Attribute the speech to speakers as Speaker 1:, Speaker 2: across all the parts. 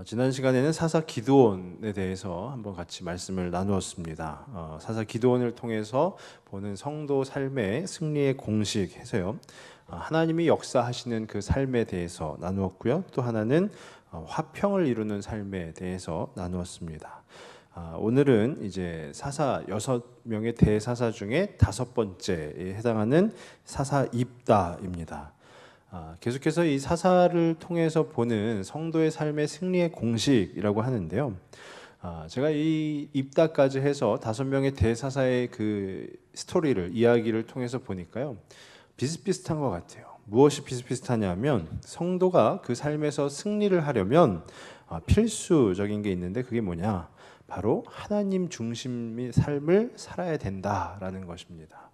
Speaker 1: 지난 시간에는 사사 기드온에 대해서 한번 같이 말씀을 나누었습니다. 사사 기드온을 통해서 보는 성도 삶의 승리의 공식에서요. 하나님이 역사하시는 그 삶에 대해서 나누었고요. 또 하나는 화평을 이루는 삶에 대해서 나누었습니다. 오늘은 이제 사사 6명의 대사사 중에 5번째에 해당하는 사사 입다입니다. 계속해서 이 사사를 통해서 보는 성도의 삶의 승리의 공식이라고 하는데요. 제가 이 입다까지 해서 5명의 대사사의 그 스토리를 이야기를 통해서 보니까요, 비슷비슷한 것 같아요. 무엇이 비슷비슷하냐면 성도가 그 삶에서 승리를 하려면 필수적인 게 있는데 그게 뭐냐? 바로 하나님 중심의 삶을 살아야 된다라는 것입니다.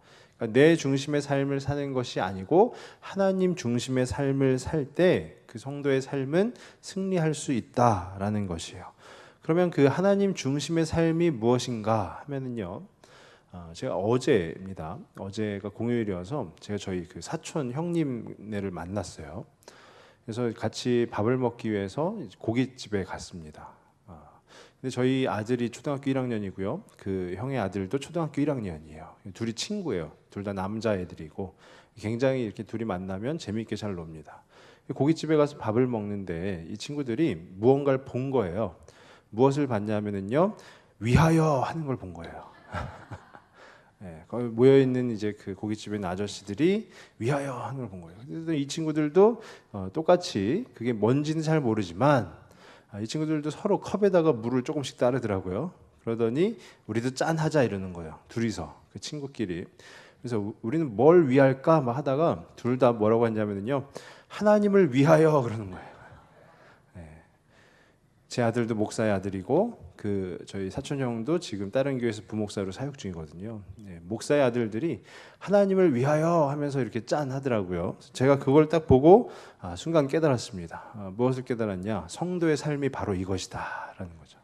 Speaker 1: 내 중심의 삶을 사는 것이 아니고 하나님 중심의 삶을 살 때 그 성도의 삶은 승리할 수 있다라는 것이에요. 그러면 그 하나님 중심의 삶이 무엇인가 하면은요, 제가 어제입니다. 어제가 공휴일이어서 제가 저희 그 사촌 형님네를 만났어요. 그래서 같이 밥을 먹기 위해서 고깃집에 갔습니다. 근데 저희 아들이 초등학교 1학년이고요. 그 형의 아들도 초등학교 1학년이에요. 둘이 친구예요. 둘 다 남자애들이고 굉장히 이렇게 둘이 만나면 재미있게 잘 놉니다. 고깃집에 가서 밥을 먹는데 이 친구들이 무언가를 본 거예요. 무엇을 봤냐면은요, 위하여 하는 걸 본 거예요. 네, 거기 모여 있는 이제 그 고깃집에 있는 아저씨들이 위하여 하는 걸 본 거예요. 그래서 이 친구들도 똑같이 그게 뭔지는 잘 모르지만 이 친구들도 서로 컵에다가 물을 조금씩 따르더라고요. 그러더니 우리도 짠 하자 이러는 거예요. 둘이서 그 친구끼리. 그래서 우리는 뭘 위할까 막 하다가 둘 다 뭐라고 했냐면요, 하나님을 위하여 그러는 거예요. 네. 제 아들도 목사의 아들이고 그 저희 사촌 형도 지금 다른 교회에서 부목사로 사역 중이거든요. 네, 목사의 아들들이 하나님을 위하여 하면서 이렇게 짠 하더라고요. 제가 그걸 딱 보고 순간 깨달았습니다. 무엇을 깨달았냐? 성도의 삶이 바로 이것이다라는 거죠.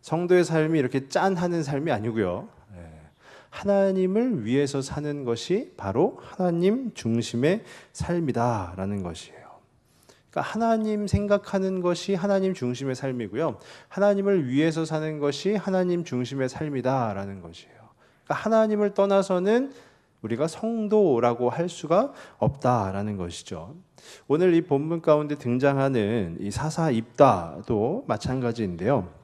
Speaker 1: 성도의 삶이 이렇게 짠 하는 삶이 아니고요. 하나님을 위해서 사는 것이 바로 하나님 중심의 삶이다라는 것이에요. 그러니까 하나님 생각하는 것이 하나님 중심의 삶이고요. 하나님을 위해서 사는 것이 하나님 중심의 삶이다라는 것이에요. 그러니까 하나님을 떠나서는 우리가 성도라고 할 수가 없다라는 것이죠. 오늘 이 본문 가운데 등장하는 이 사사 입다도 마찬가지인데요.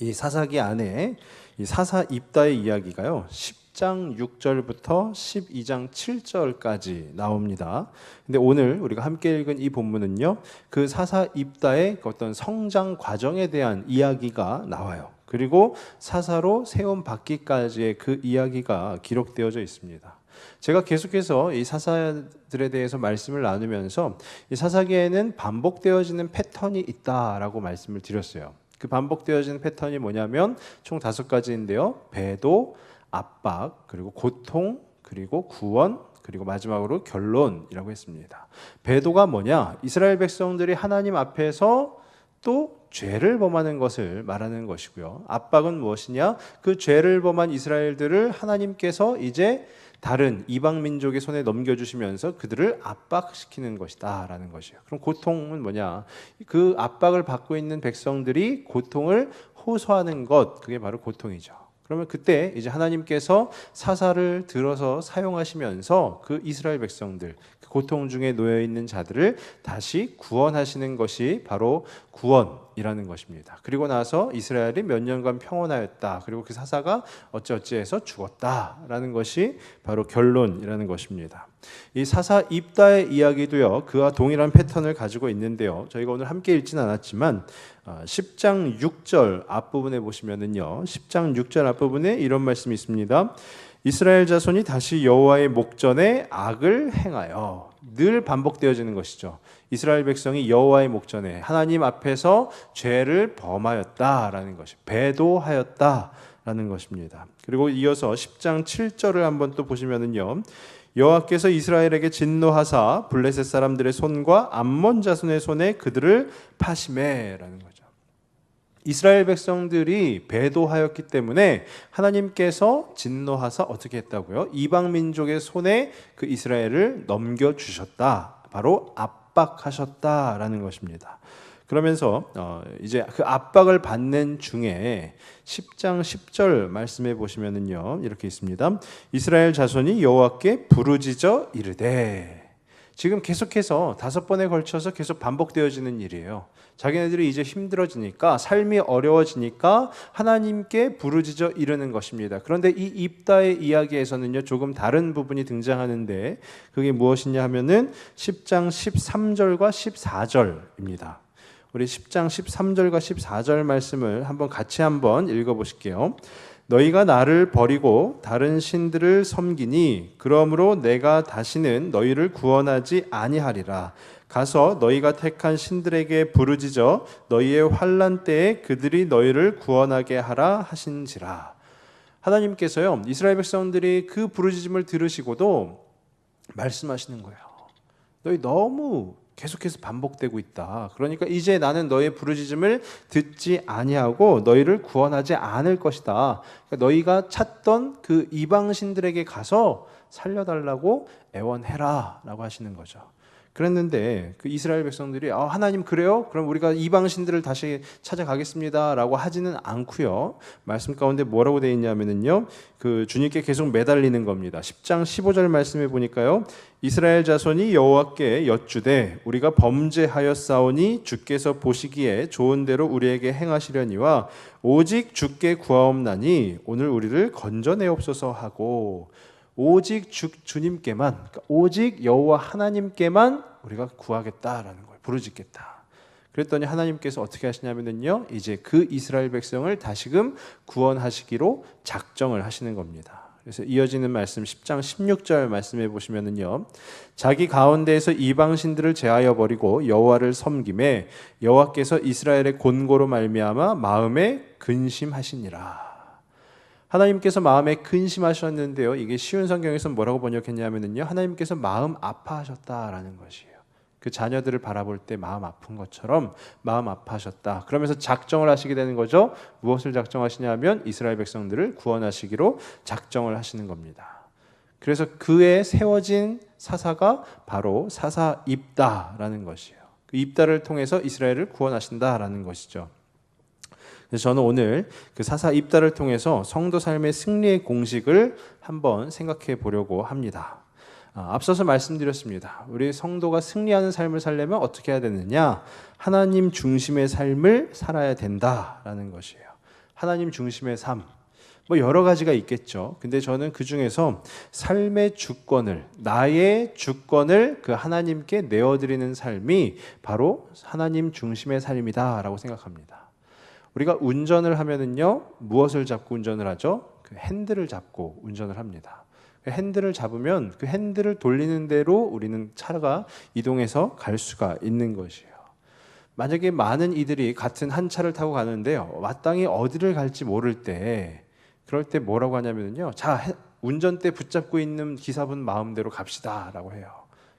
Speaker 1: 이 사사기 안에 이 사사 입다의 이야기가요, 10장 6절부터 12장 7절까지 나옵니다. 근데 오늘 우리가 함께 읽은 이 본문은요, 그 사사 입다의 어떤 성장 과정에 대한 이야기가 나와요. 그리고 사사로 세움 받기까지의 그 이야기가 기록되어져 있습니다. 제가 계속해서 이 사사들에 대해서 말씀을 나누면서 이 사사기에는 반복되어지는 패턴이 있다라고 말씀을 드렸어요. 그 반복되어지는 패턴이 뭐냐면 총 5가지인데요. 배도, 압박, 그리고 고통, 그리고 구원, 그리고 마지막으로 결론이라고 했습니다. 배도가 뭐냐? 이스라엘 백성들이 하나님 앞에서 또 죄를 범하는 것을 말하는 것이고요. 압박은 무엇이냐? 그 죄를 범한 이스라엘들을 하나님께서 이제 다른 이방 민족의 손에 넘겨주시면서 그들을 압박시키는 것이다 라는 것이에요. 그럼 고통은 뭐냐? 그 압박을 받고 있는 백성들이 고통을 호소하는 것, 그게 바로 고통이죠. 그러면 그때 이제 하나님께서 사사를 들어서 사용하시면서 그 이스라엘 백성들, 그 고통 중에 놓여 있는 자들을 다시 구원하시는 것이 바로 구원이라는 것입니다. 그리고 나서 이스라엘이 몇 년간 평온하였다. 그리고 그 사사가 어찌어찌해서 죽었다라는 것이 바로 결론이라는 것입니다. 이 사사 입다의 이야기도요, 그와 동일한 패턴을 가지고 있는데요. 저희가 오늘 함께 읽지는 않았지만 10장 6절 앞부분에 보시면은요, 10장 6절 앞부분에 이런 말씀이 있습니다. 이스라엘 자손이 다시 여호와의 목전에 악을 행하여. 늘 반복되어지는 것이죠. 이스라엘 백성이 여호와의 목전에 하나님 앞에서 죄를 범하였다라는 것이, 배도하였다라는 것입니다. 그리고 이어서 10장 7절을 한번 또 보시면은요, 여호와께서 이스라엘에게 진노하사 블레셋 사람들의 손과 암몬 자손의 손에 그들을 파심해라는 거죠. 이스라엘 백성들이 배도하였기 때문에 하나님께서 진노하사 어떻게 했다고요? 이방 민족의 손에 그 이스라엘을 넘겨주셨다. 바로 압박하셨다라는 것입니다. 그러면서 이제 그 압박을 받는 중에 10장 10절 말씀해 보시면은요 이렇게 있습니다. 이스라엘 자손이 여호와께 부르짖어 이르되, 지금 계속해서 5번에 걸쳐서 계속 반복되어지는 일이에요. 자기네들이 이제 힘들어지니까, 삶이 어려워지니까 하나님께 부르짖어 이르는 것입니다. 그런데 이 입다의 이야기에서는요 조금 다른 부분이 등장하는데, 그게 무엇이냐 하면은 10장 13절과 14절입니다. 우리 10장 13절과 14절 말씀을 같이 한번 읽어보실게요. 너희가 나를 버리고 다른 신들을 섬기니 그러므로 내가 다시는 너희를 구원하지 아니하리라. 가서 너희가 택한 신들에게 부르짖어 너희의 환난 때에 그들이 너희를 구원하게 하라 하신지라. 하나님께서요 이스라엘 백성들이 그 부르짖음을 들으시고도 말씀하시는 거예요. 너희 너무 계속해서 반복되고 있다. 그러니까 이제 나는 너의 부르짖음을 듣지 아니하고 너희를 구원하지 않을 것이다. 그러니까 너희가 찾던 그 이방신들에게 가서 살려달라고 애원해라 라고 하시는 거죠. 그랬는데 그 이스라엘 백성들이 하나님 그래요? 그럼 우리가 이방신들을 다시 찾아가겠습니다 라고 하지는 않고요. 말씀 가운데 뭐라고 되어 있냐면요, 그 주님께 계속 매달리는 겁니다. 10장 15절 말씀해 보니까요, 이스라엘 자손이 여호와께 여쭈되 우리가 범죄하였사오니 주께서 보시기에 좋은 대로 우리에게 행하시려니와 오직 주께 구하옵나니 오늘 우리를 건져내옵소서 하고, 오직 주님께만, 그러니까 오직 여호와 하나님께만 우리가 구하겠다라는 거예요. 부르짖겠다. 그랬더니 하나님께서 어떻게 하시냐면요, 이제 그 이스라엘 백성을 다시금 구원하시기로 작정을 하시는 겁니다. 그래서 이어지는 말씀 10장 16절 말씀해 보시면은요, 자기 가운데에서 이방신들을 제하여 버리고 여호와를 섬김에 여호와께서 이스라엘의 곤고로 말미암아 마음에 근심하시니라. 하나님께서 마음에 근심하셨는데요, 이게 쉬운 성경에서 뭐라고 번역했냐면요, 하나님께서 마음 아파하셨다라는 것이에요. 그 자녀들을 바라볼 때 마음 아픈 것처럼 마음 아파하셨다. 그러면서 작정을 하시게 되는 거죠. 무엇을 작정하시냐면 이스라엘 백성들을 구원하시기로 작정을 하시는 겁니다. 그래서 그에 세워진 사사가 바로 사사 입다라는 것이에요. 그 입다를 통해서 이스라엘을 구원하신다라는 것이죠. 그래서 저는 오늘 그 사사 입다를 통해서 성도 삶의 승리의 공식을 한번 생각해 보려고 합니다. 앞서서 말씀드렸습니다. 우리 성도가 승리하는 삶을 살려면 어떻게 해야 되느냐? 하나님 중심의 삶을 살아야 된다라는 것이에요. 하나님 중심의 삶. 여러 가지가 있겠죠. 근데 저는 그 중에서 삶의 주권을, 나의 주권을 그 하나님께 내어드리는 삶이 바로 하나님 중심의 삶이다라고 생각합니다. 우리가 운전을 하면은요, 무엇을 잡고 운전을 하죠? 그 핸들을 잡고 운전을 합니다. 그 핸들을 잡으면 그 핸들을 돌리는 대로 우리는 차가 이동해서 갈 수가 있는 것이에요. 만약에 많은 이들이 같은 한 차를 타고 가는데요, 마땅히 어디를 갈지 모를 때, 그럴 때 뭐라고 하냐면요, 자, 운전대 붙잡고 있는 기사분 마음대로 갑시다라고 해요.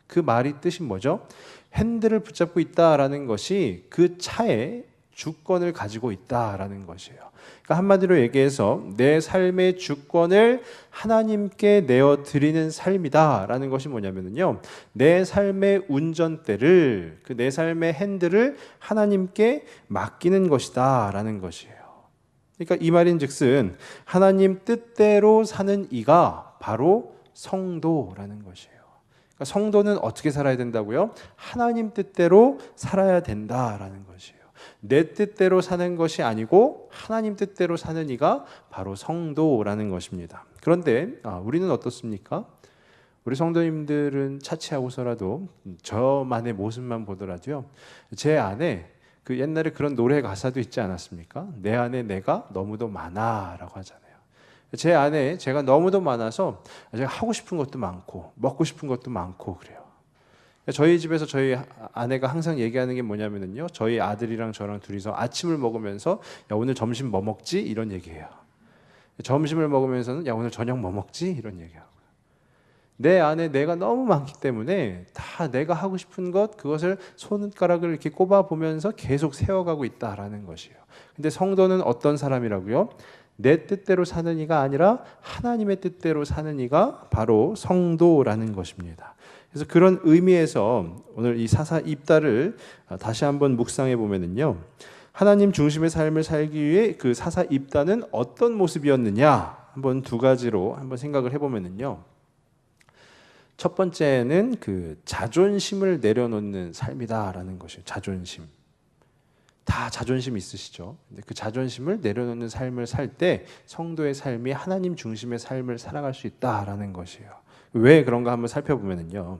Speaker 1: 그 말이 뜻이 뭐죠? 핸들을 붙잡고 있다라는 것이 그 차에 주권을 가지고 있다라는 것이에요. 그러니까 한마디로 얘기해서 내 삶의 주권을 하나님께 내어드리는 삶이다라는 것이 뭐냐면요, 내 삶의 운전대를, 그 내 삶의 핸들을 하나님께 맡기는 것이다라는 것이에요. 그러니까 이 말인즉슨 하나님 뜻대로 사는 이가 바로 성도라는 것이에요. 그러니까 성도는 어떻게 살아야 된다고요? 하나님 뜻대로 살아야 된다라는 것이에요. 내 뜻대로 사는 것이 아니고 하나님 뜻대로 사는 이가 바로 성도라는 것입니다. 그런데 우리는 어떻습니까? 우리 성도님들은 차치하고서라도 저만의 모습만 보더라도요, 제 안에 그 옛날에 그런 노래 가사도 있지 않았습니까? 내 안에 내가 너무도 많아 라고 하잖아요. 제 안에 제가 너무도 많아서 제가 하고 싶은 것도 많고 먹고 싶은 것도 많고 그래요. 저희 집에서 저희 아내가 항상 얘기하는 게 뭐냐면요, 저희 아들이랑 저랑 둘이서 아침을 먹으면서 야, 오늘 점심 뭐 먹지? 이런 얘기해요. 점심을 먹으면서는 야, 오늘 저녁 뭐 먹지? 이런 얘기하고. 내 안에 내가 너무 많기 때문에 다 내가 하고 싶은 것, 그것을 손가락을 이렇게 꼽아 보면서 계속 세워가고 있다라는 것이에요. 근데 성도는 어떤 사람이라고요? 내 뜻대로 사는 이가 아니라 하나님의 뜻대로 사는 이가 바로 성도라는 것입니다. 그래서 그런 의미에서 오늘 이 사사 입다를 다시 한번 묵상해 보면은요, 하나님 중심의 삶을 살기 위해 그 사사 입다는 어떤 모습이었느냐 한번 두 가지로 한번 생각을 해보면은요, 첫 번째는 그 자존심을 내려놓는 삶이다라는 것이에요. 자존심. 다 자존심 있으시죠? 근데 그 자존심을 내려놓는 삶을 살 때 성도의 삶이 하나님 중심의 삶을 살아갈 수 있다라는 것이에요. 왜 그런가 한번 살펴보면은요,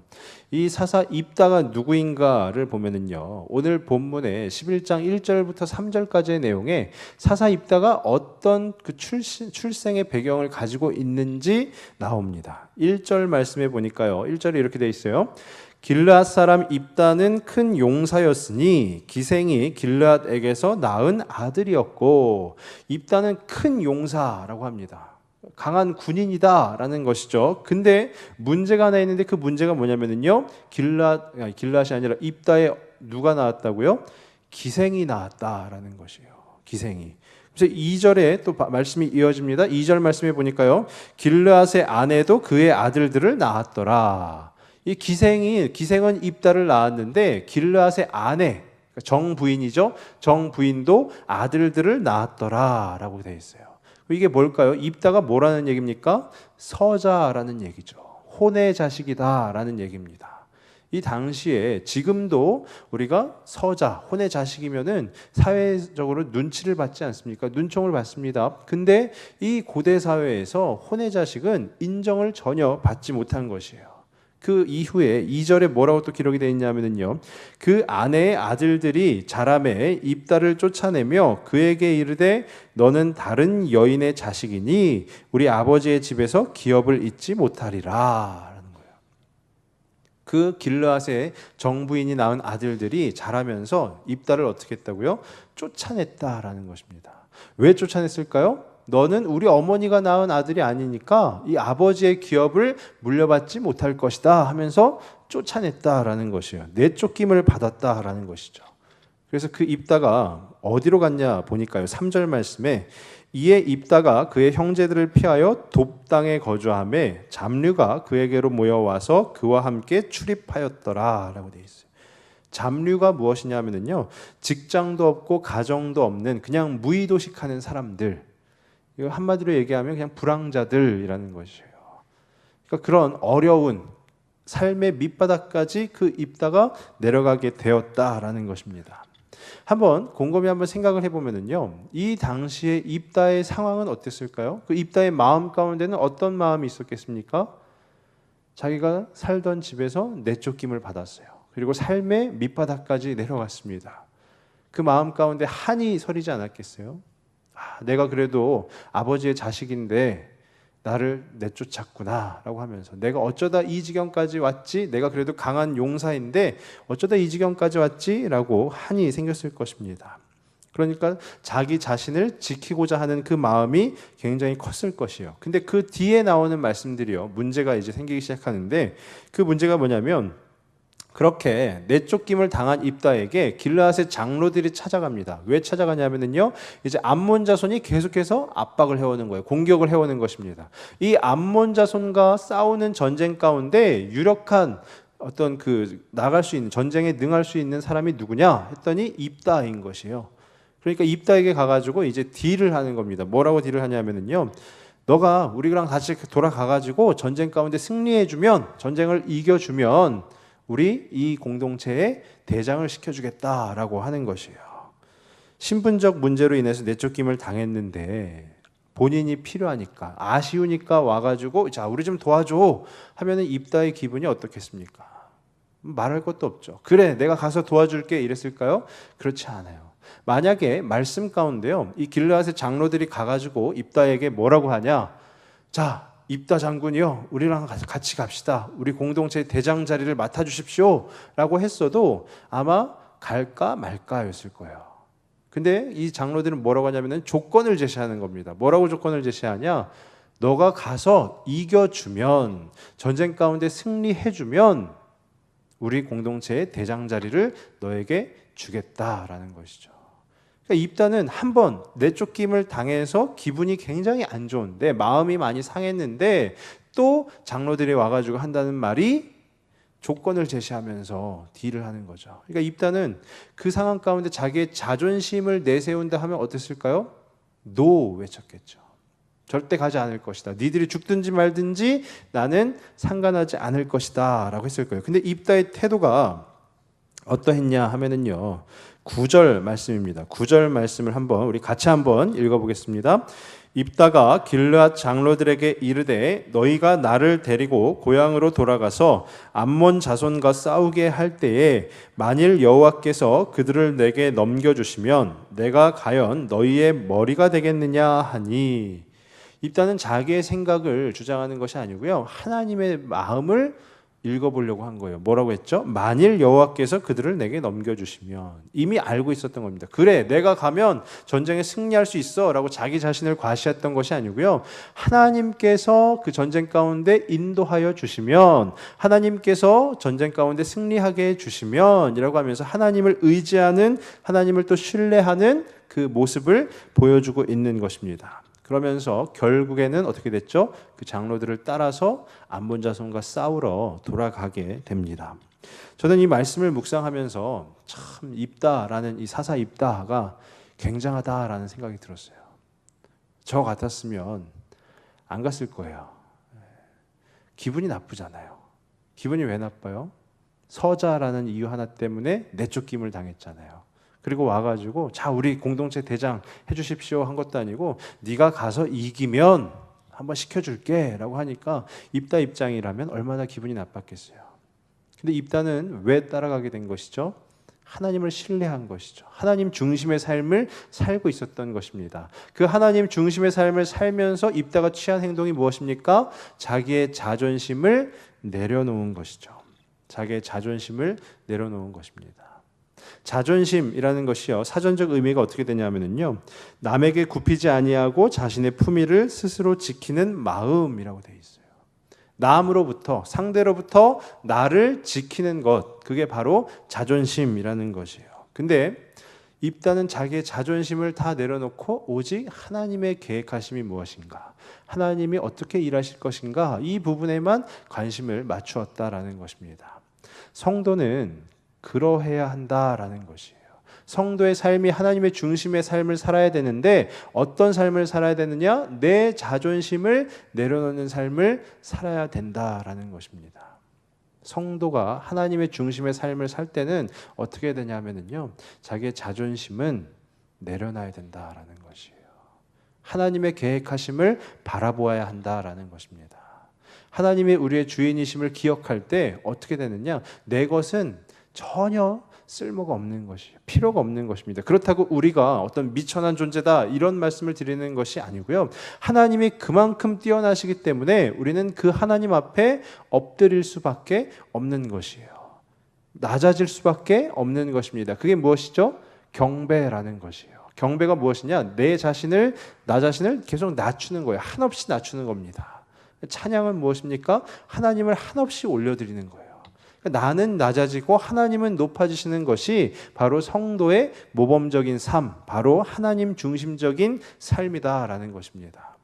Speaker 1: 이 사사 입다가 누구인가를 보면은요, 오늘 본문의 11장 1절부터 3절까지의 내용에 사사 입다가 어떤 그 출생의 배경을 가지고 있는지 나옵니다. 1절 말씀해 보니까요, 1절에 이렇게 돼 있어요. 길르앗 사람 입다는 큰 용사였으니 기생이 길르앗에게서 낳은 아들이었고, 입다는 큰 용사라고 합니다. 강한 군인이다라는 것이죠. 근데 문제가 하나 있는데 그 문제가 뭐냐면요, 길르앗이 아니라 입다에 누가 나왔다고요? 기생이 나왔다라는 것이에요. 기생이. 그래서 2절에 또 말씀이 이어집니다. 2절 말씀해 보니까요, 길르앗의 아내도 그의 아들들을 낳았더라. 이 기생은 입다를 낳았는데 길르앗의 아내, 정부인이죠. 정부인도 아들들을 낳았더라라고 되어 있어요. 이게 뭘까요? 입다가 뭐라는 얘기입니까? 서자라는 얘기죠. 혼의 자식이다라는 얘기입니다. 이 당시에 지금도 우리가 서자, 혼의 자식이면은 사회적으로 눈치를 받지 않습니까? 눈총을 받습니다. 근데 이 고대 사회에서 혼의 자식은 인정을 전혀 받지 못한 것이에요. 그 이후에 2절에 뭐라고 또 기록이 되어 있냐면요, 그 아내의 아들들이 자라매 입다를 쫓아내며 그에게 이르되 너는 다른 여인의 자식이니 우리 아버지의 집에서 기업을 잊지 못하리라 라는 거예요. 그 길르앗의 정부인이 낳은 아들들이 자라면서 입다를 어떻게 했다고요? 쫓아냈다라는 것입니다. 왜 쫓아냈을까요? 너는 우리 어머니가 낳은 아들이 아니니까 이 아버지의 기업을 물려받지 못할 것이다 하면서 쫓아냈다라는 것이에요. 내쫓김을 받았다라는 것이죠. 그래서 그 입다가 어디로 갔냐 보니까요, 3절 말씀에 이에 입다가 그의 형제들을 피하여 돕당에 거주하매 잡류가 그에게로 모여와서 그와 함께 출입하였더라 라고 되어 있어요. 잡류가 무엇이냐면요, 직장도 없고 가정도 없는 그냥 무의도식하는 사람들, 이거 한마디로 얘기하면 그냥 불황자들이라는 것이에요. 그러니까 그런 어려운 삶의 밑바닥까지 그 입다가 내려가게 되었다라는 것입니다. 한번 곰곰이 한번 생각을 해보면요, 이 당시의 입다의 상황은 어땠을까요? 그 입다의 마음 가운데는 어떤 마음이 있었겠습니까? 자기가 살던 집에서 내쫓김을 받았어요. 그리고 삶의 밑바닥까지 내려갔습니다. 그 마음 가운데 한이 서리지 않았겠어요? 내가 그래도 아버지의 자식인데 나를 내쫓았구나 라고 하면서, 내가 어쩌다 이 지경까지 왔지, 내가 그래도 강한 용사인데 어쩌다 이 지경까지 왔지 라고 한이 생겼을 것입니다. 그러니까 자기 자신을 지키고자 하는 그 마음이 굉장히 컸을 것이에요. 근데 그 뒤에 나오는 말씀들이요, 문제가 이제 생기기 시작하는데, 그 문제가 뭐냐면, 그렇게 내쫓김을 당한 입다에게 길르앗의 장로들이 찾아갑니다. 왜 찾아가냐면요, 이제 암몬 자손이 계속해서 압박을 해오는 거예요. 공격을 해오는 것입니다. 이 암몬 자손과 싸우는 전쟁 가운데 유력한 어떤 그 나갈 수 있는, 전쟁에 능할 수 있는 사람이 누구냐 했더니 입다인 것이에요. 그러니까 입다에게 가가지고 이제 딜을 하는 겁니다. 뭐라고 딜을 하냐면요, 너가 우리랑 같이 돌아가가지고 전쟁 가운데 승리해주면, 전쟁을 이겨주면 우리 이 공동체에 대장을 시켜주겠다라고 하는 것이에요. 신분적 문제로 인해서 내쫓김을 당했는데 본인이 필요하니까, 아쉬우니까 와가지고 자 우리 좀 도와줘 하면은 입다의 기분이 어떻겠습니까? 말할 것도 없죠. 그래 내가 가서 도와줄게 이랬을까요? 그렇지 않아요. 만약에 말씀 가운데요, 이 길르앗의 장로들이 가가지고 입다에게 뭐라고 하냐, 자 입다 장군이요, 우리랑 같이 갑시다, 우리 공동체의 대장 자리를 맡아주십시오 라고 했어도 아마 갈까 말까였을 거예요. 근데 이 장로들은 뭐라고 하냐면 조건을 제시하는 겁니다. 뭐라고 조건을 제시하냐, 너가 가서 이겨주면, 전쟁 가운데 승리해주면 우리 공동체의 대장 자리를 너에게 주겠다라는 것이죠. 그러니까 입다는 한번 내쫓김을 당해서 기분이 굉장히 안 좋은데, 마음이 많이 상했는데, 또 장로들이 와가지고 한다는 말이 조건을 제시하면서 딜을 하는 거죠. 그러니까 입다는 그 상황 가운데 자기의 자존심을 내세운다 하면 어땠을까요? 노 외쳤겠죠. 절대 가지 않을 것이다. 니들이 죽든지 말든지 나는 상관하지 않을 것이다 라고 했을 거예요. 근데 입다의 태도가 어떠했냐 하면은요, 9절 말씀입니다. 9절 말씀을 우리 같이 한번 읽어보겠습니다. 입다가 길르앗 장로들에게 이르되 너희가 나를 데리고 고향으로 돌아가서 암몬 자손과 싸우게 할 때에 만일 여호와께서 그들을 내게 넘겨주시면 내가 과연 너희의 머리가 되겠느냐 하니, 입다는 자기의 생각을 주장하는 것이 아니고요, 하나님의 마음을 읽어보려고 한 거예요. 뭐라고 했죠? 만일 여호와께서 그들을 내게 넘겨주시면. 이미 알고 있었던 겁니다. 그래, 내가 가면 전쟁에 승리할 수 있어 라고 자기 자신을 과시했던 것이 아니고요, 하나님께서 그 전쟁 가운데 인도하여 주시면, 하나님께서 전쟁 가운데 승리하게 해주시면 이라고 하면서 하나님을 의지하는, 하나님을 또 신뢰하는 그 모습을 보여주고 있는 것입니다. 그러면서 결국에는 어떻게 됐죠? 그 장로들을 따라서 암몬 자손과 싸우러 돌아가게 됩니다. 저는 이 말씀을 묵상하면서 참 입다라는 이 사사 입다가 굉장하다라는 생각이 들었어요. 저 같았으면 안 갔을 거예요. 기분이 나쁘잖아요. 기분이 왜 나빠요? 서자라는 이유 하나 때문에 내쫓김을 당했잖아요. 그리고 와가지고 자, 우리 공동체 대장 해주십시오 한 것도 아니고 네가 가서 이기면 한번 시켜줄게 라고 하니까 입다 입장이라면 얼마나 기분이 나빴겠어요. 근데 입다는 왜 따라가게 된 것이죠? 하나님을 신뢰한 것이죠. 하나님 중심의 삶을 살고 있었던 것입니다. 그 하나님 중심의 삶을 살면서 입다가 취한 행동이 무엇입니까? 자기의 자존심을 내려놓은 것이죠. 자기의 자존심을 내려놓은 것입니다. 자존심이라는 것이요, 사전적 의미가 어떻게 되냐면요, 남에게 굽히지 아니하고 자신의 품위를 스스로 지키는 마음이라고 되어 있어요. 남으로부터, 상대로부터 나를 지키는 것, 그게 바로 자존심이라는 것이에요. 근데 입다는 자기의 자존심을 다 내려놓고 오직 하나님의 계획하심이 무엇인가, 하나님이 어떻게 일하실 것인가, 이 부분에만 관심을 맞추었다라는 것입니다. 성도는 그러해야 한다라는 것이에요. 성도의 삶이 하나님의 중심의 삶을 살아야 되는데 어떤 삶을 살아야 되느냐? 내 자존심을 내려놓는 삶을 살아야 된다라는 것입니다. 성도가 하나님의 중심의 삶을 살 때는 어떻게 되냐면요, 자기의 자존심은 내려놔야 된다라는 것이에요. 하나님의 계획하심을 바라보아야 한다라는 것입니다. 하나님이 우리의 주인이심을 기억할 때 어떻게 되느냐? 내 것은 전혀 쓸모가 없는 것이에요. 필요가 없는 것입니다. 그렇다고 우리가 어떤 미천한 존재다 이런 말씀을 드리는 것이 아니고요, 하나님이 그만큼 뛰어나시기 때문에 우리는 그 하나님 앞에 엎드릴 수밖에 없는 것이에요. 낮아질 수밖에 없는 것입니다. 그게 무엇이죠? 경배라는 것이에요. 경배가 무엇이냐? 나 자신을 계속 낮추는 거예요. 한없이 낮추는 겁니다. 찬양은 무엇입니까? 하나님을 한없이 올려드리는 거예요. 나는 낮아지고 하나님은 높아지시는 것이 바로 성도의 모범적인 삶, 바로 하나님 중심적인 삶이다라는 것입니다.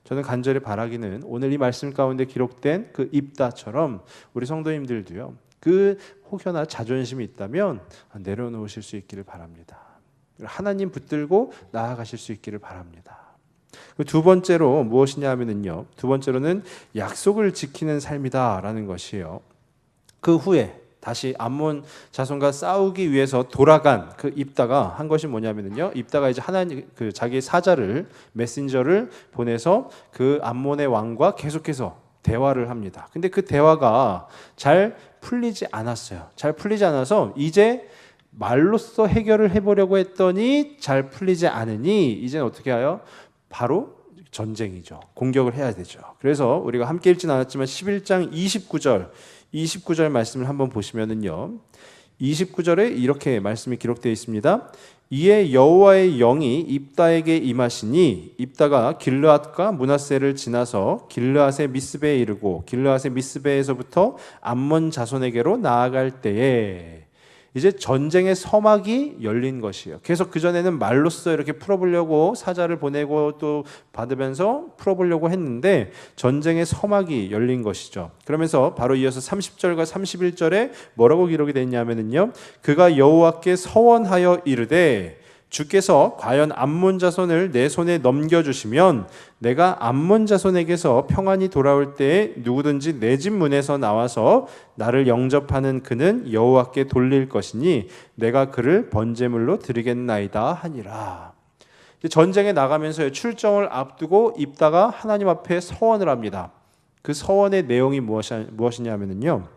Speaker 1: 저는 간절히 바라기는 오늘 이 말씀 가운데 기록된 그 입다처럼 우리 성도님들도요, 그 혹여나 자존심이 있다면 내려놓으실 수 있기를 바랍니다. 하나님 붙들고 나아가실 수 있기를 바랍니다. 두 번째로 무엇이냐 하면요, 두 번째로는 약속을 지키는 삶이다라는 것이에요. 그 후에 다시 암몬 자손과 싸우기 위해서 돌아간 그 입다가 한 것이 뭐냐면요, 입다가 이제 하나님 그 자기의 사자를, 메신저를 보내서 그 암몬의 왕과 계속해서 대화를 합니다. 근데 그 대화가 잘 풀리지 않았어요. 잘 풀리지 않아서 이제 말로써 해결을 해보려고 했더니 잘 풀리지 않으니 이제는 어떻게 해요? 바로 전쟁이죠. 공격을 해야 되죠. 그래서 우리가 함께 읽진 않았지만 11장 29절 말씀을 한번 보시면은요, 29절에 이렇게 말씀이 기록되어 있습니다. 이에 여호와의 영이 입다에게 임하시니 입다가 길르앗과 므낫세를 지나서 길르앗의 미스베에 이르고 길르앗의 미스베에서부터 암몬 자손에게로 나아갈 때에, 이제 전쟁의 서막이 열린 것이에요. 계속 그전에는 말로써 이렇게 풀어보려고 사자를 보내고 또 받으면서 풀어보려고 했는데 전쟁의 서막이 열린 것이죠. 그러면서 바로 이어서 30절과 31절에 뭐라고 기록이 됐냐면요, 그가 여호와께 서원하여 이르되 주께서 과연 암몬 자손을 내 손에 넘겨주시면 내가 암몬 자손에게서 평안히 돌아올 때에 누구든지 내 집 문에서 나와서 나를 영접하는 그는 여호와께 돌릴 것이니 내가 그를 번제물로 드리겠나이다 하니라. 전쟁에 나가면서 출정을 앞두고 입다가 하나님 앞에 서원을 합니다. 그 서원의 내용이 무엇이냐면요,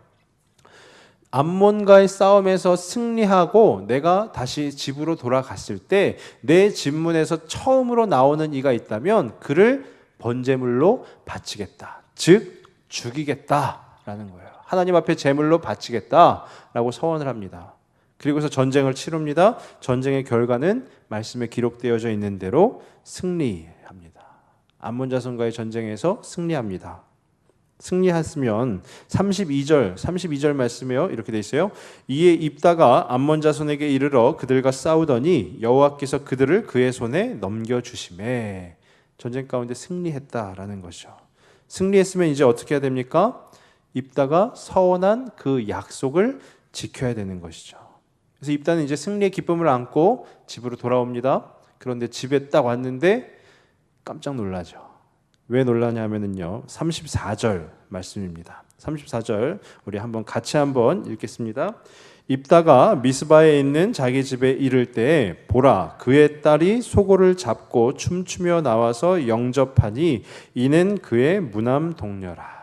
Speaker 1: 암몬과의 싸움에서 승리하고 내가 다시 집으로 돌아갔을 때 내 집문에서 처음으로 나오는 이가 있다면 그를 번제물로 바치겠다, 즉 죽이겠다라는 거예요. 하나님 앞에 제물로 바치겠다라고 서원을 합니다. 그리고서 전쟁을 치릅니다. 전쟁의 결과는 말씀에 기록되어져 있는 대로 승리합니다. 암몬 자손과의 전쟁에서 승리합니다. 승리했으면 32절 말씀에요, 이렇게 돼 있어요. 이에 입다가 암몬 자손에게 이르러 그들과 싸우더니 여호와께서 그들을 그의 손에 넘겨주시매. 전쟁 가운데 승리했다라는 것이죠. 승리했으면 이제 어떻게 해야 됩니까? 입다가 서원한 그 약속을 지켜야 되는 것이죠. 그래서 입다는 이제 승리의 기쁨을 안고 집으로 돌아옵니다. 그런데 집에 딱 왔는데 깜짝 놀라죠. 왜 놀라냐면요, 34절 말씀입니다. 34절 우리 같이 한번 읽겠습니다. 입다가 미스바에 있는 자기 집에 이를 때 보라, 그의 딸이 소고를 잡고 춤추며 나와서 영접하니 이는 그의 무남 동료라.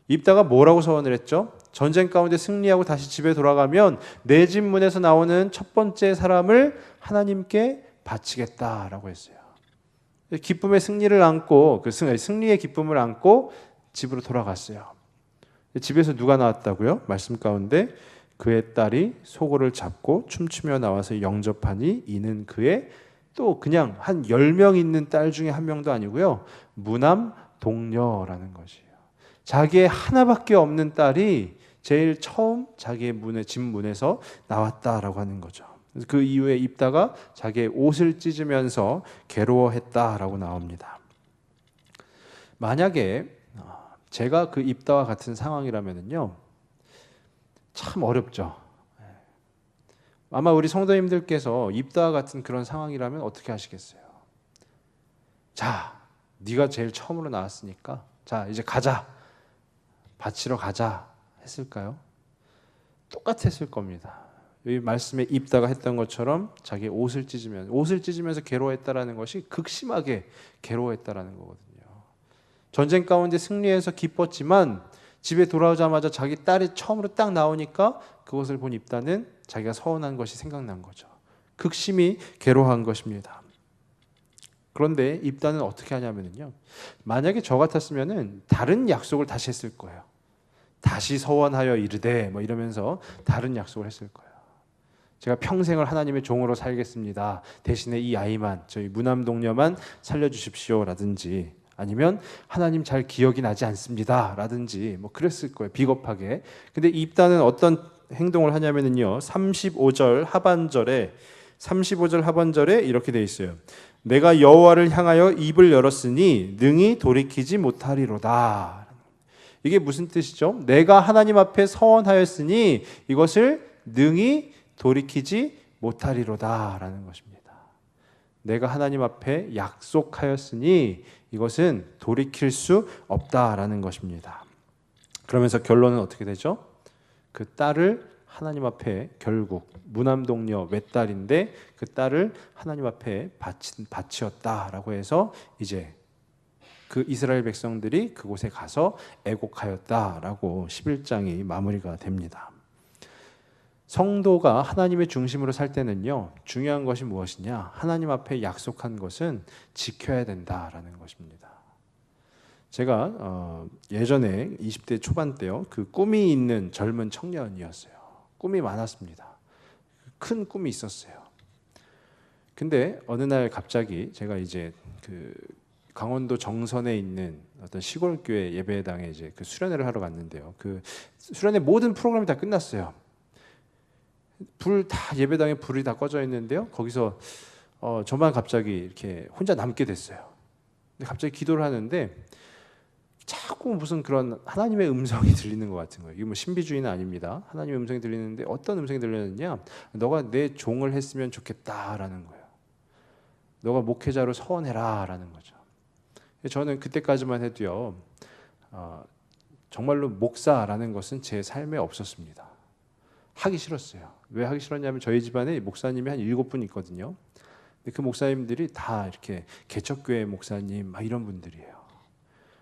Speaker 1: 입다가 뭐라고 서원을 했죠? 전쟁 가운데 승리하고 다시 집에 돌아가면 내 집 문에서 나오는 첫 번째 사람을 하나님께 바치겠다라고 했어요. 기쁨의 승리를 안고, 그 승리의 기쁨을 안고 집으로 돌아갔어요. 집에서 누가 나왔다고요? 말씀 가운데 그의 딸이 소고를 잡고 춤추며 나와서 영접하니 이는 그의, 또 그냥 한 10명 있는 딸 중에 한 명도 아니고요, 무남 동료라는 것이에요. 자기의 하나밖에 없는 딸이 제일 처음 자기의 집 문에서 나왔다라고 하는 거죠. 그 이후에 입다가 자기의 옷을 찢으면서 괴로워했다라고 나옵니다. 만약에 제가 그 입다와 같은 상황이라면요, 참 어렵죠. 아마 우리 성도님들께서 입다와 같은 그런 상황이라면 어떻게 하시겠어요? 자, 네가 제일 처음으로 나왔으니까 자, 이제 가자, 바치러 가자 했을까요? 똑같았을 겁니다. 이 말씀에 입다가 했던 것처럼 자기 옷을 찢으면서 괴로워했다라는 것이 극심하게 괴로워했다라는 거거든요. 전쟁 가운데 승리해서 기뻤지만 집에 돌아오자마자 자기 딸이 처음으로 딱 나오니까 그것을 본 입다는 자기가 서운한 것이 생각난 거죠. 극심히 괴로워한 것입니다. 그런데 입다는 어떻게 하냐면요, 만약에 저 같았으면은 다른 약속을 다시 했을 거예요. 다시 서원하여 이르되 이러면서 다른 약속을 했을 거예요. 제가 평생을 하나님의 종으로 살겠습니다. 대신에 이 아이만, 저희 무남 동료만 살려주십시오 라든지, 아니면 하나님 잘 기억이 나지 않습니다 라든지 그랬을 거예요, 비겁하게. 근데 입다는 어떤 행동을 하냐면요, 35절 하반절에 이렇게 돼 있어요. 내가 여호와를 향하여 입을 열었으니 능히 돌이키지 못하리로다. 이게 무슨 뜻이죠? 내가 하나님 앞에 서원하였으니 이것을 능히 돌이키지 못하리로다 라는 것입니다. 내가 하나님 앞에 약속하였으니 이것은 돌이킬 수 없다라는 것입니다. 그러면서 결론은 어떻게 되죠? 그 딸을 하나님 앞에, 결국 무남 동료 외딸인데 그 딸을 하나님 앞에 바치었다라고 해서 이제 그 이스라엘 백성들이 그곳에 가서 애곡하였다라고 11장이 마무리가 됩니다. 성도가 하나님의 중심으로 살 때는요, 중요한 것이 무엇이냐? 하나님 앞에 약속한 것은 지켜야 된다라는 것입니다. 제가 예전에 20대 초반 때요, 그 꿈이 있는 젊은 청년이었어요. 꿈이 많았습니다. 큰 꿈이 있었어요. 근데 어느 날 갑자기 제가 이제 그 강원도 정선에 있는 어떤 시골 교회 예배당에 이제 그 수련회를 하러 갔는데요. 그 수련회 모든 프로그램이 다 끝났어요. 불 다 예배당에 불이 다 꺼져 있는데요. 거기서 저만 갑자기 이렇게 혼자 남게 됐어요. 근데 갑자기 기도를 하는데 자꾸 무슨 그런 하나님의 음성이 들리는 것 같은 거예요. 이게 뭐 신비주의는 아닙니다. 하나님의 음성이 들리는데 어떤 음성이 들렸느냐? 너가 내 종을 했으면 좋겠다라는 거예요. 너가 목회자로 서원해라라는 거죠. 저는 그때까지만 해도요, 정말로 목사라는 것은 제 삶에 없었습니다. 하기 싫었어요. 왜 하기 싫었냐면 저희 집안에 목사님이 한 7분 있거든요. 근데 그 목사님들이 다 이렇게 개척교회 목사님 막 이런 분들이에요.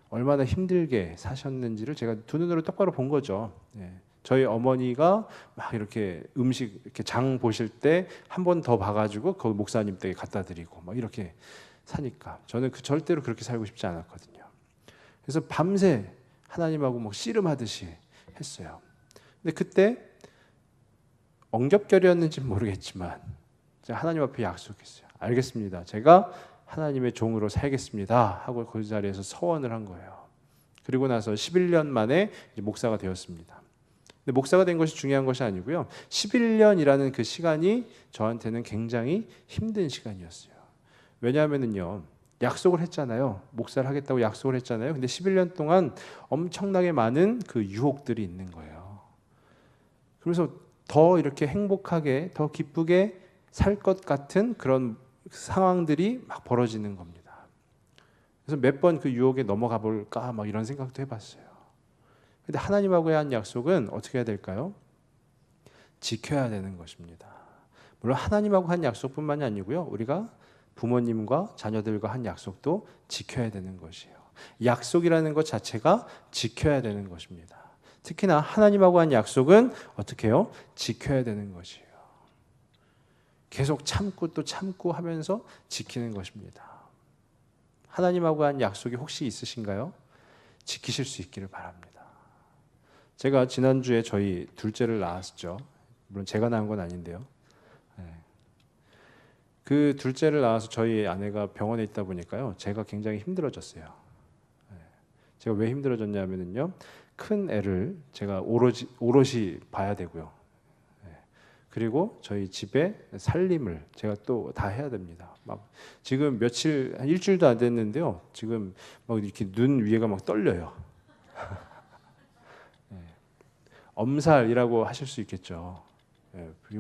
Speaker 1: 얼마나 힘들게 사셨는지를 제가 두 눈으로 똑바로 본 거죠. 예. 저희 어머니가 막 이렇게 음식 이렇게 장 보실 때 한 번 더 봐가지고 거기 목사님 댁에 갖다 드리고 막 이렇게 사니까 저는 절대로 그렇게 살고 싶지 않았거든요. 그래서 밤새 하나님하고 뭐 씨름하듯이 했어요. 근데 그때 엉겹결이었는지는 모르겠지만 제가 하나님 앞에 약속했어요. 알겠습니다. 제가 하나님의 종으로 살겠습니다 하고 그 자리에서 서원을 한 거예요. 그리고 나서 11년 만에 목사가 되었습니다. 근데 목사가 된 것이 중요한 것이 아니고요. 11년이라는 그 시간이 저한테는 굉장히 힘든 시간이었어요. 왜냐하면요. 약속을 했잖아요. 목사를 하겠다고 약속을 했잖아요. 근데 11년 동안 엄청나게 많은 그 유혹들이 있는 거예요. 그래서 더 이렇게 행복하게, 더 기쁘게 살 것 같은 그런 상황들이 막 벌어지는 겁니다. 그래서 몇 번 그 유혹에 넘어가 볼까 막 이런 생각도 해봤어요. 근데 하나님하고의 한 약속은 어떻게 해야 될까요? 지켜야 되는 것입니다. 물론 하나님하고 한 약속뿐만이 아니고요. 우리가 부모님과 자녀들과 한 약속도 지켜야 되는 것이에요. 약속이라는 것 자체가 지켜야 되는 것입니다. 특히나 하나님하고 한 약속은 어떻게 해요? 지켜야 되는 것이에요. 계속 참고 또 참고 하면서 지키는 것입니다. 하나님하고 한 약속이 혹시 있으신가요? 지키실 수 있기를 바랍니다. 제가 지난주에 저희 둘째를 낳았죠. 물론 제가 낳은 건 아닌데요. 그 둘째를 낳아서 저희 아내가 병원에 있다 보니까요. 제가 굉장히 힘들어졌어요. 제가 왜 힘들어졌냐면요. 큰 애를 제가 오롯이 봐야 되고요. 그리고 저희 집에 살림을 제가 또 다 해야 됩니다. 막 지금 한 일주일도 안 됐는데요. 지금 막 이렇게 눈 위에가 막 떨려요. 엄살이라고 하실 수 있겠죠.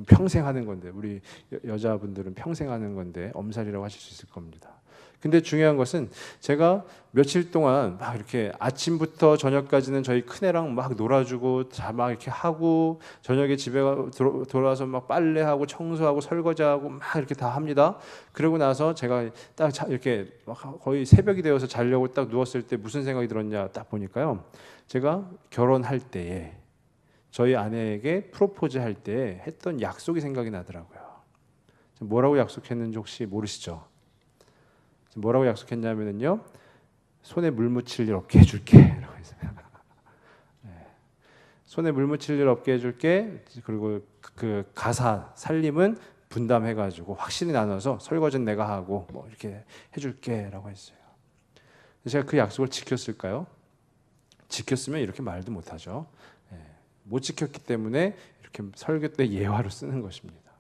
Speaker 1: 평생 하는 건데 우리 여자분들은 평생 하는 건데 엄살이라고 하실 수 있을 겁니다. 근데 중요한 것은 제가 며칠 동안 막 이렇게 아침부터 저녁까지는 저희 큰애랑 막 놀아주고 막 이렇게 하고 저녁에 집에 돌아와서 막 빨래하고 청소하고 설거지하고 막 이렇게 다 합니다. 그러고 나서 제가 딱 이렇게 막 거의 새벽이 되어서 자려고 딱 누웠을 때 무슨 생각이 들었냐 딱 보니까요. 제가 결혼할 때에 저희 아내에게 프로포즈 할 때 했던 약속이 생각이 나더라고요. 뭐라고 약속했는지 혹시 모르시죠? 뭐라고 약속했냐면요. 손에 물 묻힐 일 없게 해줄게 라고 했어요. 손에 물 묻힐 일 없게 해줄게. 그리고 그 가사 살림은 분담해가지고 확실히 나눠서 설거지는 내가 하고 뭐 이렇게 해줄게 라고 했어요. 제가 그 약속을 지켰을까요? 지켰으면 이렇게 말도 못하죠. 못 지켰기 때문에 이렇게 설교 때 예화로 쓰는 것입니다.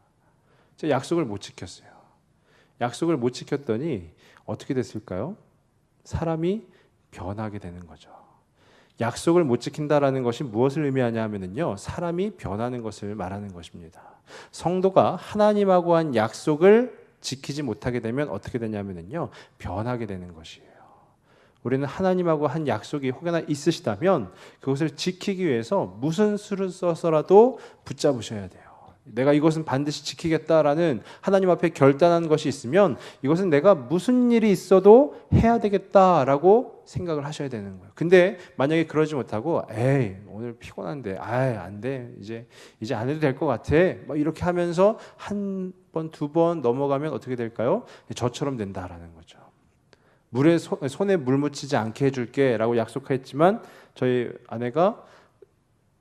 Speaker 1: 제가 약속을 못 지켰어요. 약속을 못 지켰더니 어떻게 됐을까요? 사람이 변하게 되는 거죠. 약속을 못 지킨다라는 것이 무엇을 의미하냐 하면요. 사람이 변하는 것을 말하는 것입니다. 성도가 하나님하고 한 약속을 지키지 못하게 되면 어떻게 되냐면요. 변하게 되는 것이에요. 우리는 하나님하고 한 약속이 혹여나 있으시다면 그것을 지키기 위해서 무슨 수를 써서라도 붙잡으셔야 돼요. 내가 이것은 반드시 지키겠다라는 하나님 앞에 결단한 것이 있으면 이것은 내가 무슨 일이 있어도 해야 되겠다라고 생각을 하셔야 되는 거예요. 근데 만약에 그러지 못하고 에이 오늘 피곤한데 안 돼. 이제 안 해도 될 것 같아. 막 이렇게 하면서 한 번, 두 번 넘어가면 어떻게 될까요? 저처럼 된다라는 거죠. 손에 물 묻히지 않게 해줄게 라고 약속했지만 저희 아내가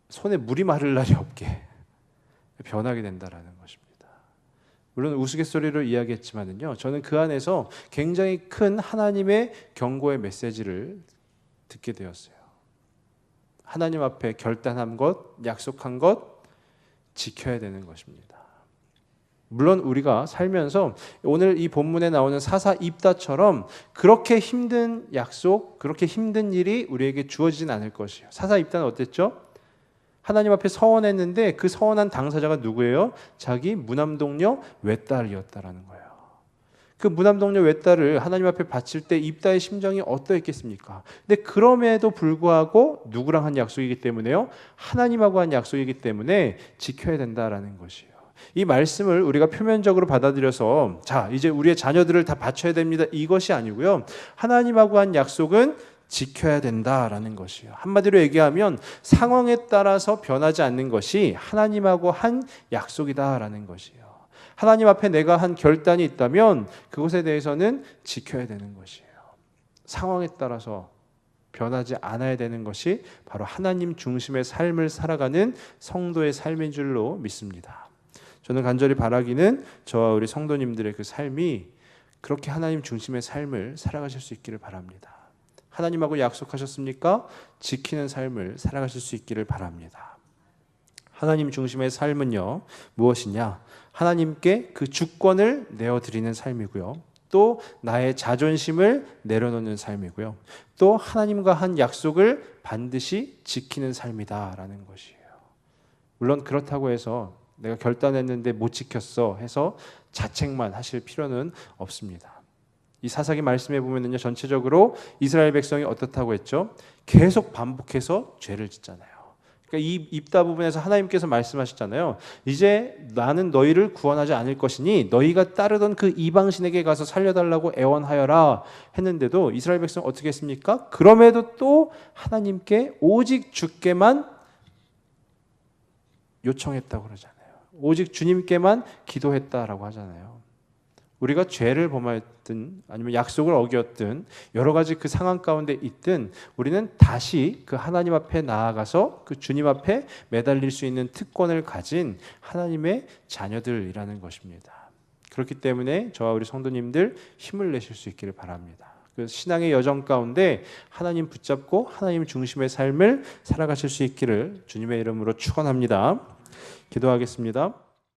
Speaker 1: 손에 물이 마를 날이 없게 변하게 된다라는 것입니다. 물론 우스갯소리로 이야기했지만요, 저는 그 안에서 굉장히 큰 하나님의 경고의 메시지를 듣게 되었어요. 하나님 앞에 결단한 것, 약속한 것, 지켜야 되는 것입니다. 물론 우리가 살면서 오늘 이 본문에 나오는 사사 입다처럼 그렇게 힘든 약속, 그렇게 힘든 일이 우리에게 주어지진 않을 것이에요. 사사 입다는 어땠죠? 하나님 앞에 서원했는데 그 서원한 당사자가 누구예요? 자기 무남동녀 외딸이었다라는 거예요. 그 무남동녀 외딸을 하나님 앞에 바칠 때 입다의 심정이 어떠했겠습니까? 근데 그럼에도 불구하고 누구랑 한 약속이기 때문에요? 하나님하고 한 약속이기 때문에 지켜야 된다라는 것이에요. 이 말씀을 우리가 표면적으로 받아들여서 자, 이제 우리의 자녀들을 다 바쳐야 됩니다. 이것이 아니고요. 하나님하고 한 약속은 지켜야 된다라는 것이에요. 한마디로 얘기하면 상황에 따라서 변하지 않는 것이 하나님하고 한 약속이다라는 것이에요. 하나님 앞에 내가 한 결단이 있다면 그것에 대해서는 지켜야 되는 것이에요. 상황에 따라서 변하지 않아야 되는 것이 바로 하나님 중심의 삶을 살아가는 성도의 삶인 줄로 믿습니다. 저는 간절히 바라기는 저와 우리 성도님들의 그 삶이 그렇게 하나님 중심의 삶을 살아가실 수 있기를 바랍니다. 하나님하고 약속하셨습니까? 지키는 삶을 살아가실 수 있기를 바랍니다. 하나님 중심의 삶은요, 무엇이냐? 하나님께 그 주권을 내어드리는 삶이고요. 또 나의 자존심을 내려놓는 삶이고요. 또 하나님과 한 약속을 반드시 지키는 삶이다라는 것이에요. 물론 그렇다고 해서 내가 결단했는데 못 지켰어 해서 자책만 하실 필요는 없습니다. 이 사사기 말씀에 보면은요, 전체적으로 이스라엘 백성이 어떻다고 했죠? 계속 반복해서 죄를 짓잖아요. 그러니까 이 입다 부분에서 하나님께서 말씀하셨잖아요. 이제 나는 너희를 구원하지 않을 것이니 너희가 따르던 그 이방신에게 가서 살려달라고 애원하여라 했는데도 이스라엘 백성 어떻게 했습니까? 그럼에도 또 하나님께 오직 주께만 요청했다고 그러잖아요. 오직 주님께만 기도했다라고 하잖아요. 우리가 죄를 범하였든 아니면 약속을 어겼든 여러 가지 그 상황 가운데 있든 우리는 다시 그 하나님 앞에 나아가서 그 주님 앞에 매달릴 수 있는 특권을 가진 하나님의 자녀들이라는 것입니다. 그렇기 때문에 저와 우리 성도님들 힘을 내실 수 있기를 바랍니다. 그 신앙의 여정 가운데 하나님 붙잡고 하나님 중심의 삶을 살아가실 수 있기를 주님의 이름으로 축원합니다. 기도하겠습니다.